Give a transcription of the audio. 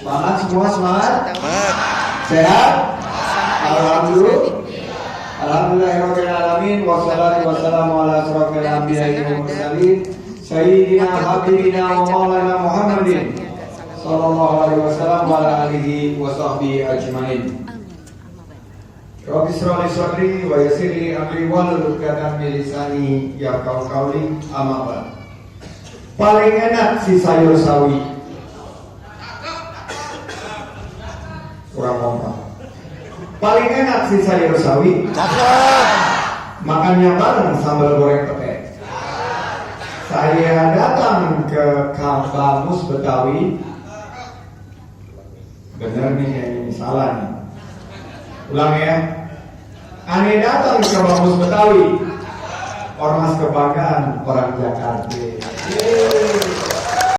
Semangat semua, semangat. Sehat? Alhamdulillah. Alhamdulillahirrahmanirrahim. Wassalatu wassalamu ala asrofil anbiya'i wal mursalin Sayyidina habibina wa maulana Muhammadin sallallahu alaihi wasallam wa ala alihi wa sahbihi ajmain. Rabbi shrah li sadri wa yassir li amri wahlul 'uqdatam min lisani yafqahu qawli. Amma ba'd. Paling enak si sayur sawi. Kurang kompak. Paling enak si sayur sawi. Makannya bareng sambal goreng pete. Saya datang ke Kamus Betawi. Bener nih, ini salah nih. Ulang ya. Aneh datang ke Kamus Betawi. Ormas kebanggaan orang Jakarta. Yeay.